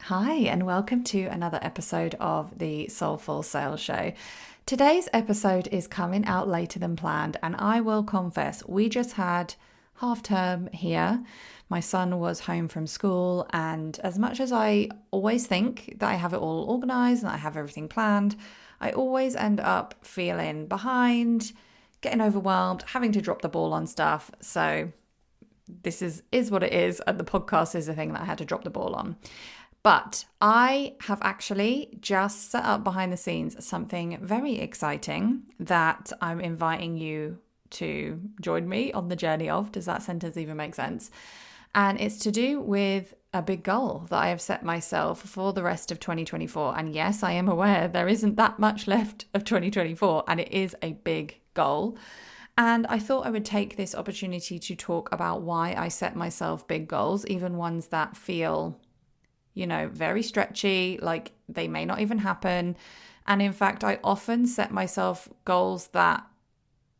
Hi, and welcome to another episode of the Soulful Sales Show. Today's episode is coming out later than planned, and I will confess, we just had half term here. My son was home from school, and as much as I always think that I have it all organized and I have everything planned, I always end up feeling behind, getting overwhelmed, having to drop the ball on stuff. So this is what it is, and the podcast is the thing that I had to drop the ball on. But I have actually just set up behind the scenes something very exciting that I'm inviting you to join me on the journey of. Does that sentence even make sense? And it's to do with a big goal that I have set myself for the rest of 2024. And yes, I am aware there isn't that much left of 2024, and it is a big goal. And I thought I would take this opportunity to talk about why I set myself big goals, even ones that feel very stretchy, like they may not even happen. And in fact, I often set myself goals that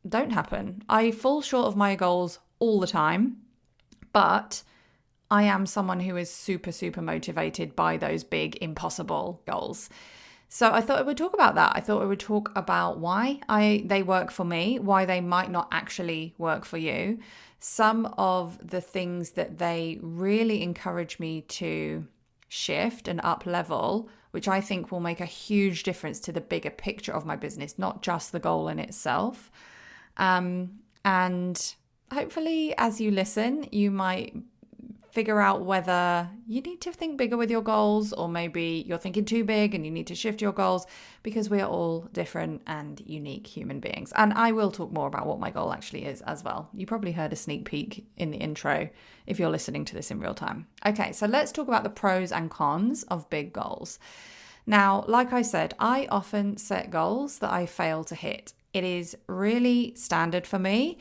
don't happen. I fall short of my goals all the time, but I am someone who is super, super motivated by those big, impossible goals. So I thought I would talk about that. I thought I would talk about why they work for me, why they might not actually work for you, some of the things that they really encourage me to shift and up level, which I think will make a huge difference to the bigger picture of my business, not just the goal in itself. And hopefully, as you listen, you might figure out whether you need to think bigger with your goals, or maybe you're thinking too big and you need to shift your goals, because we are all different and unique human beings. And I will talk more about what my goal actually is as well. You probably heard a sneak peek in the intro if you're listening to this in real time. Okay, so let's talk about the pros and cons of big goals. Now, like I said, I often set goals that I fail to hit. It is really standard for me.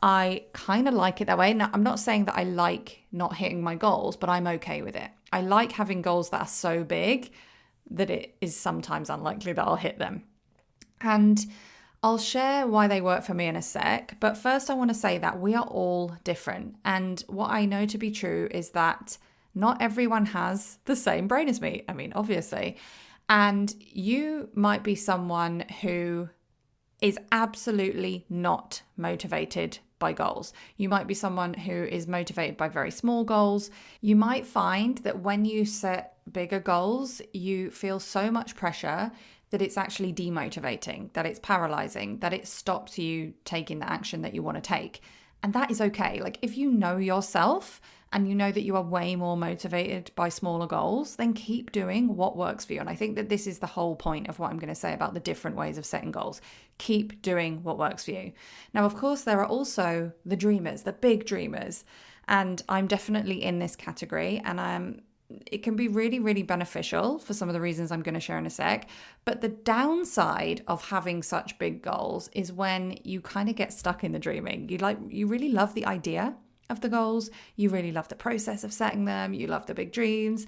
I kind of like it that way. Now, I'm not saying that I like not hitting my goals, but I'm okay with it. I like having goals that are so big that it is sometimes unlikely that I'll hit them. And I'll share why they work for me in a sec. But first, I want to say that we are all different. And what I know to be true is that not everyone has the same brain as me. I mean, obviously. And you might be someone who is absolutely not motivated by goals. You might be someone who is motivated by very small goals. You might find that when you set bigger goals, you feel so much pressure that it's actually demotivating, that it's paralyzing, that it stops you taking the action that you want to take. And that is okay. Like, if you know yourself and you know that you are way more motivated by smaller goals, then keep doing what works for you. And I think that this is the whole point of what I'm going to say about the different ways of setting goals. Keep doing what works for you. Now, of course, there are also the dreamers, the big dreamers. And I'm definitely in this category. And it can be really, really beneficial for some of the reasons I'm going to share in a sec. But the downside of having such big goals is when you kind of get stuck in the dreaming. You really love the idea of the goals. You really love the process of setting them. You love the big dreams.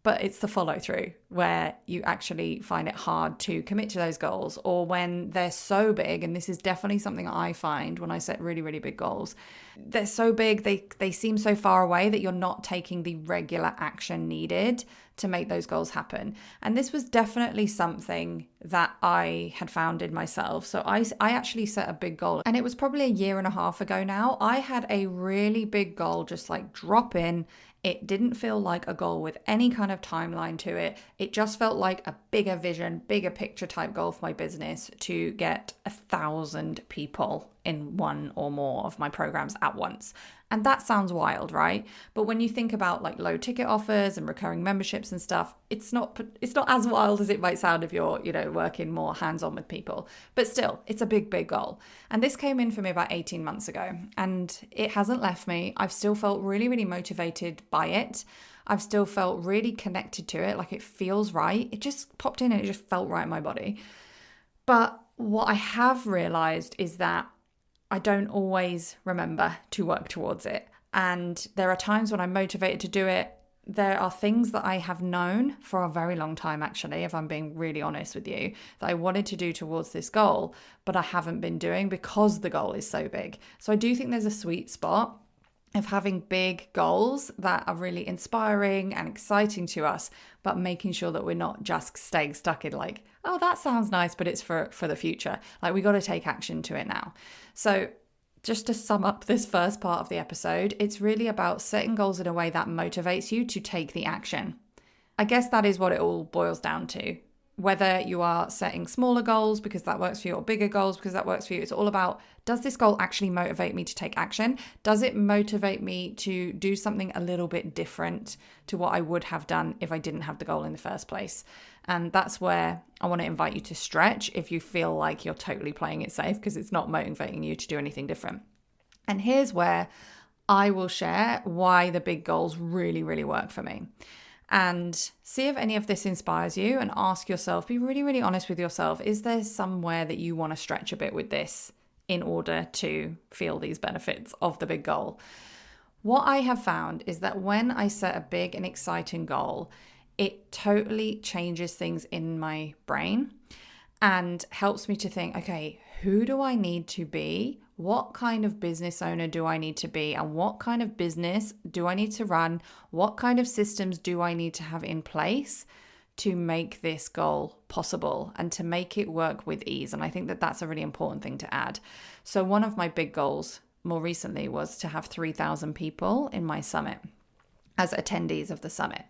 But it's the follow through where you actually find it hard to commit to those goals, or when they're so big. And this is definitely something I find when I set really, really big goals. They're so big, they seem so far away that you're not taking the regular action needed to make those goals happen. And this was definitely something that I had found in myself. So I actually set a big goal, and it was probably a year and a half ago now. I had a really big goal just like drop in. It didn't feel like a goal with any kind of timeline to it. It just felt like a bigger vision, bigger picture type goal for my business to get 1,000 people in one or more of my programs at once. And that sounds wild, right? But when you think about like low ticket offers and recurring memberships and stuff, it's not as wild as it might sound if you're, working more hands-on with people. But still, it's a big, big goal. And this came in for me about 18 months ago, and it hasn't left me. I've still felt really, really motivated by it. I've still felt really connected to it. Like, it feels right. It just popped in and it just felt right in my body. But what I have realized is that I don't always remember to work towards it. And there are times when I'm motivated to do it. There are things that I have known for a very long time, actually, if I'm being really honest with you, that I wanted to do towards this goal, but I haven't been doing because the goal is so big. So I do think there's a sweet spot. of having big goals that are really inspiring and exciting to us, but making sure that we're not just staying stuck in like, oh, that sounds nice, but it's for the future. Like, we got to take action to it now. So just to sum up this first part of the episode, it's really about setting goals in a way that motivates you to take the action. I guess that is what it all boils down to. Whether you are setting smaller goals because that works for you or bigger goals because that works for you, it's all about, does this goal actually motivate me to take action? Does it motivate me to do something a little bit different to what I would have done if I didn't have the goal in the first place? And that's where I want to invite you to stretch if you feel like you're totally playing it safe because it's not motivating you to do anything different. And here's where I will share why the big goals really, really work for me. And see if any of this inspires you, and ask yourself, be really, really honest with yourself. Is there somewhere that you want to stretch a bit with this in order to feel these benefits of the big goal? What I have found is that when I set a big and exciting goal, it totally changes things in my brain and helps me to think, okay, who do I need to be? What kind of business owner do I need to be? And what kind of business do I need to run? What kind of systems do I need to have in place to make this goal possible and to make it work with ease? And I think that that's a really important thing to add. So one of my big goals more recently was to have 3,000 people in my summit as attendees of the summit.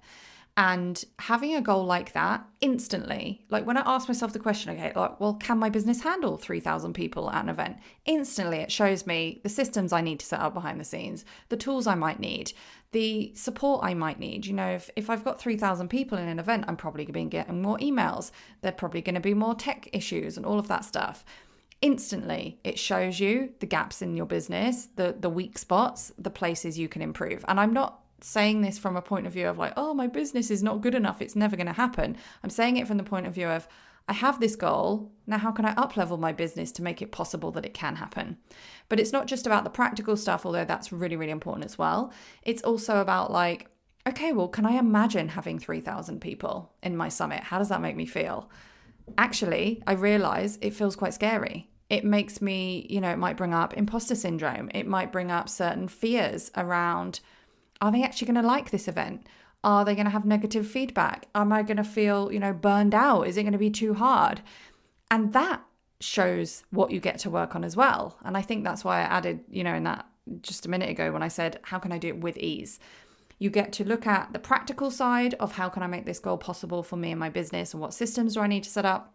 And having a goal like that instantly, like when I ask myself the question, okay, like, well, can my business handle 3,000 people at an event? Instantly, it shows me the systems I need to set up behind the scenes, the tools I might need, the support I might need. You know, if I've got 3,000 people in an event, I'm probably going to be getting more emails. There are probably going to be more tech issues and all of that stuff. Instantly, it shows you the gaps in your business, the weak spots, the places you can improve. And I'm not saying this from a point of view of like, oh, my business is not good enough, it's never going to happen. I'm saying it from the point of view of, I have this goal, now how can I up-level my business to make it possible that it can happen? But it's not just about the practical stuff, although that's really, really important as well. It's also about like, okay, well, can I imagine having 3,000 people in my summit? How does that make me feel? Actually, I realize it feels quite scary. It makes me, it might bring up imposter syndrome. It might bring up certain fears around, are they actually going to like this event? Are they going to have negative feedback? Am I going to feel, burned out? Is it going to be too hard? And that shows what you get to work on as well. And I think that's why I added, in that just a minute ago when I said, how can I do it with ease? You get to look at the practical side of how can I make this goal possible for me and my business, and what systems do I need to set up?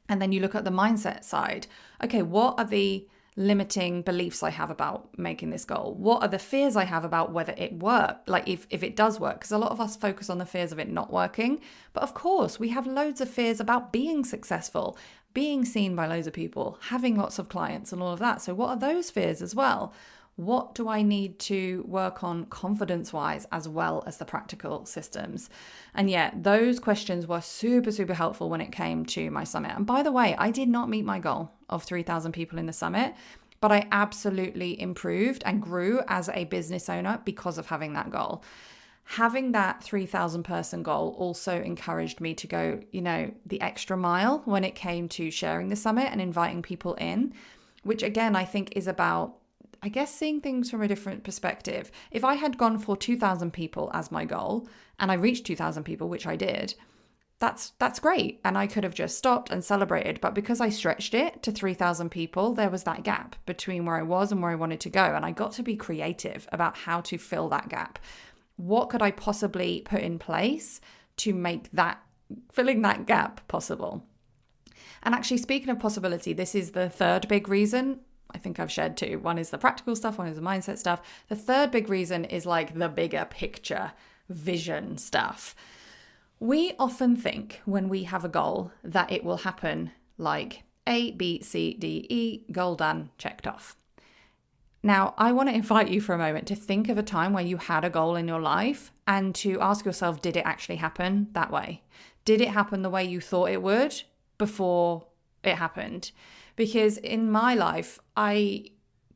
And then you look at the mindset side. Okay, what are the limiting beliefs I have about making this goal? What are the fears I have about whether it works? Like if it does work, because a lot of us focus on the fears of it not working. But of course, we have loads of fears about being successful, being seen by loads of people, having lots of clients and all of that. So what are those fears as well? What do I need to work on confidence-wise as well as the practical systems? And yeah, those questions were super, super helpful when it came to my summit. And by the way, I did not meet my goal of 3,000 people in the summit, but I absolutely improved and grew as a business owner because of having that goal. Having that 3,000 person goal also encouraged me to go, the extra mile when it came to sharing the summit and inviting people in, which again, I think is about, seeing things from a different perspective. If I had gone for 2,000 people as my goal and I reached 2,000 people, which I did, that's great. And I could have just stopped and celebrated. But because I stretched it to 3,000 people, there was that gap between where I was and where I wanted to go. And I got to be creative about how to fill that gap. What could I possibly put in place to make that filling that gap possible? And actually, speaking of possibility, this is the third big reason. I think I've shared two. One is the practical stuff, one is the mindset stuff. The third big reason is like the bigger picture, vision stuff. We often think when we have a goal that it will happen like A, B, C, D, E, goal done, checked off. Now, I want to invite you for a moment to think of a time where you had a goal in your life and to ask yourself, did it actually happen that way? Did it happen the way you thought it would before it happened? Because in my life, I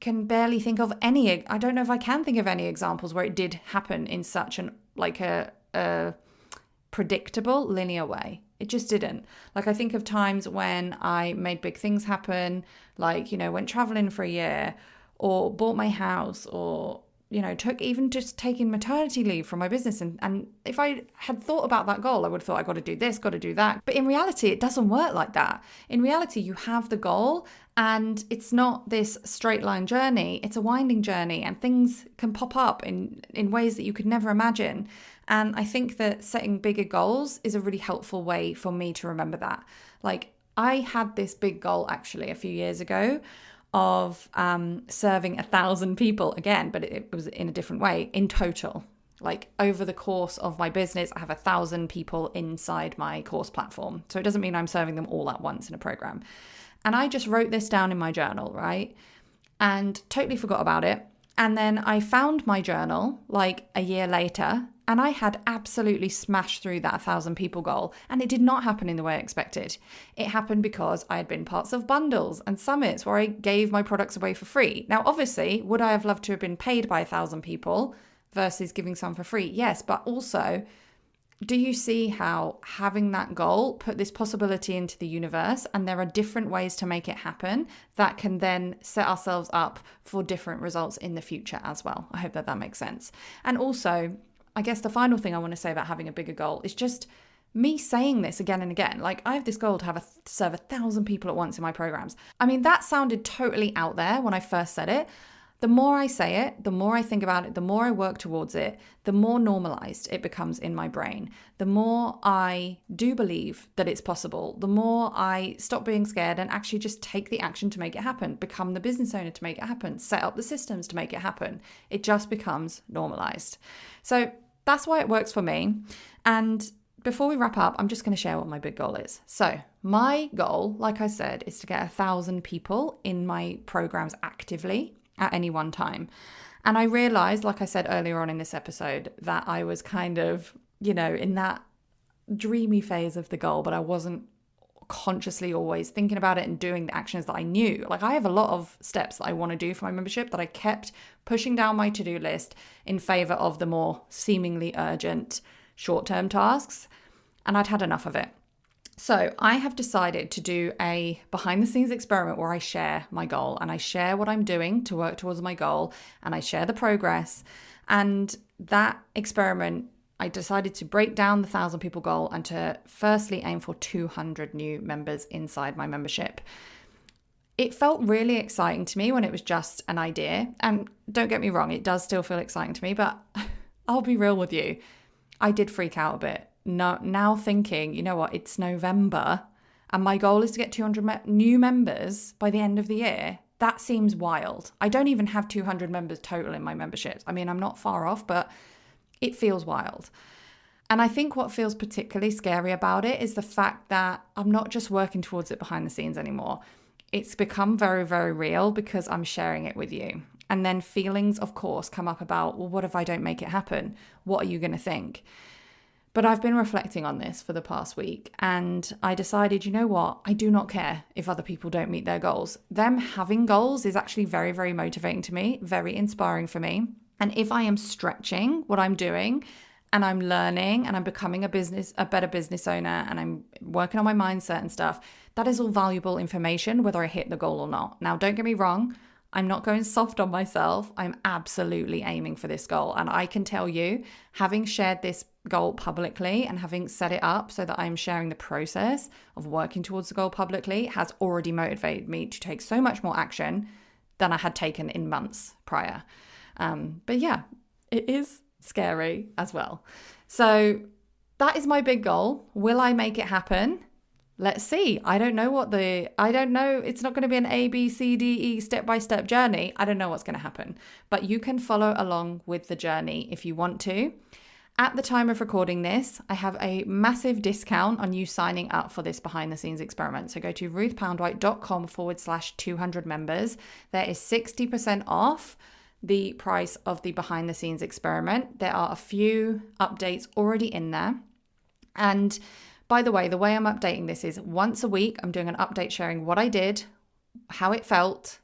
can barely think of any, I don't know if I can think of any examples where it did happen in such a predictable, linear way. It just didn't. Like I think of times when I made big things happen, like, went traveling for a year or bought my house or took even just taking maternity leave from my business. And if I had thought about that goal, I would have thought, I got to do this, got to do that. But in reality, it doesn't work like that. In reality, you have the goal and it's not this straight line journey. It's a winding journey and things can pop up in ways that you could never imagine. And I think that setting bigger goals is a really helpful way for me to remember that. Like, I had this big goal actually a few years ago of serving 1,000 people again, but it was in a different way in total. Like, over the course of my business, I have 1,000 people inside my course platform. So it doesn't mean I'm serving them all at once in a program. And I just wrote this down in my journal, right? And totally forgot about it. And then I found my journal like a year later, and I had absolutely smashed through that 1,000 people goal. And it did not happen in the way I expected. It happened because I had been parts of bundles and summits where I gave my products away for free. Now, obviously, would I have loved to have been paid by 1,000 people versus giving some for free? Yes, but also, do you see how having that goal put this possibility into the universe, and there are different ways to make it happen that can then set ourselves up for different results in the future as well? I hope that makes sense. And also, I guess the final thing I want to say about having a bigger goal is just me saying this again and again. Like, I have this goal to serve 1,000 people at once in my programs. I mean, that sounded totally out there when I first said it. The more I say it, the more I think about it, the more I work towards it, the more normalized it becomes in my brain. The more I do believe that it's possible, the more I stop being scared and actually just take the action to make it happen, become the business owner to make it happen, set up the systems to make it happen. It just becomes normalized. So that's why it works for me. And before we wrap up, I'm just going to share what my big goal is. So my goal, like I said, is to get 1,000 people in my programs actively at any one time. And I realized, like I said earlier on in this episode, that I was kind of, in that dreamy phase of the goal, but I wasn't consciously always thinking about it and doing the actions that I knew. Like, I have a lot of steps that I want to do for my membership that I kept pushing down my to-do list in favor of the more seemingly urgent short-term tasks. And I'd had enough of it. So I have decided to do a behind the scenes experiment where I share my goal and I share what I'm doing to work towards my goal and I share the progress. And that experiment, I decided to break down the 1,000 people goal and to firstly aim for 200 new members inside my membership. It felt really exciting to me when it was just an idea. And don't get me wrong, it does still feel exciting to me, but I'll be real with you. I did freak out a bit. Now thinking, you know what, it's November and my goal is to get 200 new members by the end of the year. That seems wild. I don't even have 200 members total in my memberships. I mean, I'm not far off, but it feels wild. And I think what feels particularly scary about it is the fact that I'm not just working towards it behind the scenes anymore. It's become very, very real because I'm sharing it with you. And then feelings, of course, come up about, well, what if I don't make it happen? What are you going to think? But I've been reflecting on this for the past week and I decided, you know what? I do not care if other people don't meet their goals. Them having goals is actually very, very motivating to me, very inspiring for me. And if I am stretching what I'm doing and I'm learning and I'm becoming a better business owner and I'm working on my mindset and stuff, that is all valuable information, whether I hit the goal or not. Now, don't get me wrong. I'm not going soft on myself. I'm absolutely aiming for this goal. And I can tell you, having shared this goal publicly and having set it up so that I'm sharing the process of working towards the goal publicly has already motivated me to take so much more action than I had taken in months prior. But yeah, it is scary as well. So that is my big goal. Will I make it happen? Let's see. I don't know. It's not going to be an A, B, C, D, E step-by-step journey. I don't know what's going to happen, but you can follow along with the journey if you want to. At the time of recording this, I have a massive discount on you signing up for this behind the scenes experiment. So go to ruthpoundwhite.com/200 members. There is 60% off the price of the behind the scenes experiment. There are a few updates already in there. And by the way I'm updating this is once a week, I'm doing an update sharing what I did, how it felt,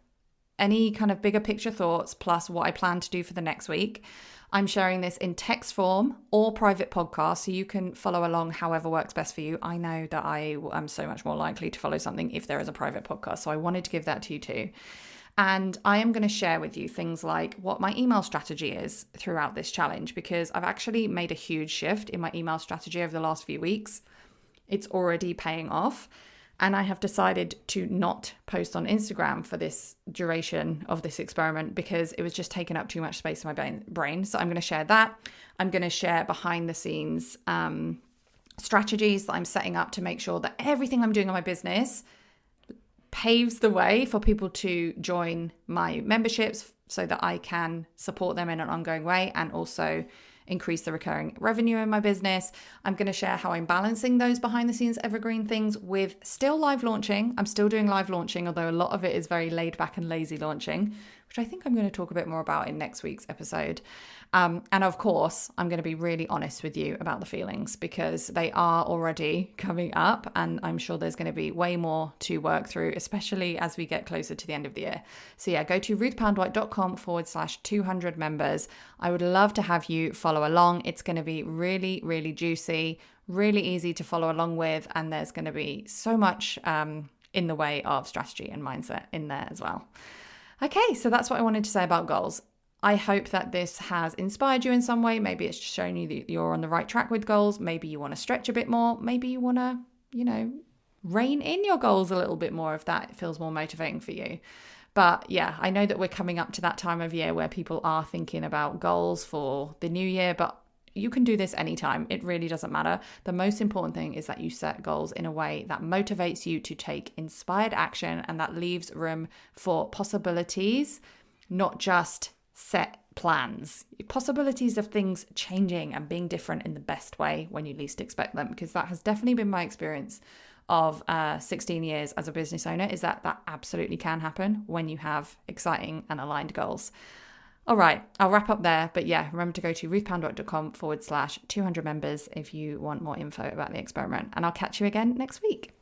any kind of bigger picture thoughts, plus what I plan to do for the next week. I'm sharing this in text form or private podcast, so you can follow along however works best for you. I know that I am so much more likely to follow something if there is a private podcast, so I wanted to give that to you too. And I am going to share with you things like what my email strategy is throughout this challenge, because I've actually made a huge shift in my email strategy over the last few weeks. It's already paying off. And I have decided to not post on Instagram for this duration of this experiment because it was just taking up too much space in my brain. So I'm going to share that. I'm going to share behind the scenes strategies that I'm setting up to make sure that everything I'm doing on my business paves the way for people to join my memberships so that I can support them in an ongoing way and also increase the recurring revenue in my business. I'm going to share how I'm balancing those behind the scenes evergreen things with still live launching. I'm still doing live launching, although a lot of it is very laid back and lazy launching, which I think I'm going to talk a bit more about in next week's episode. And of course, I'm going to be really honest with you about the feelings because they are already coming up and I'm sure there's going to be way more to work through, especially as we get closer to the end of the year. So yeah, go to ruthpoundwhite.com/200 members. I would love to have you follow along. It's going to be really, really juicy, really easy to follow along with. And there's going to be so much in the way of strategy and mindset in there as well. Okay, so that's what I wanted to say about goals. I hope that this has inspired you in some way. Maybe it's shown you that you're on the right track with goals. Maybe you want to stretch a bit more. Maybe you want to, rein in your goals a little bit more if that feels more motivating for you. But yeah, I know that we're coming up to that time of year where people are thinking about goals for the new year, but you can do this anytime. It really doesn't matter. The most important thing is that you set goals in a way that motivates you to take inspired action and that leaves room for possibilities, not just set plans. Possibilities of things changing and being different in the best way when you least expect them, because that has definitely been my experience of 16 years as a business owner, is that absolutely can happen when you have exciting and aligned goals. All right, I'll wrap up there. But yeah, remember to go to ruthpoundwhite.com/200 members if you want more info about the experiment. And I'll catch you again next week.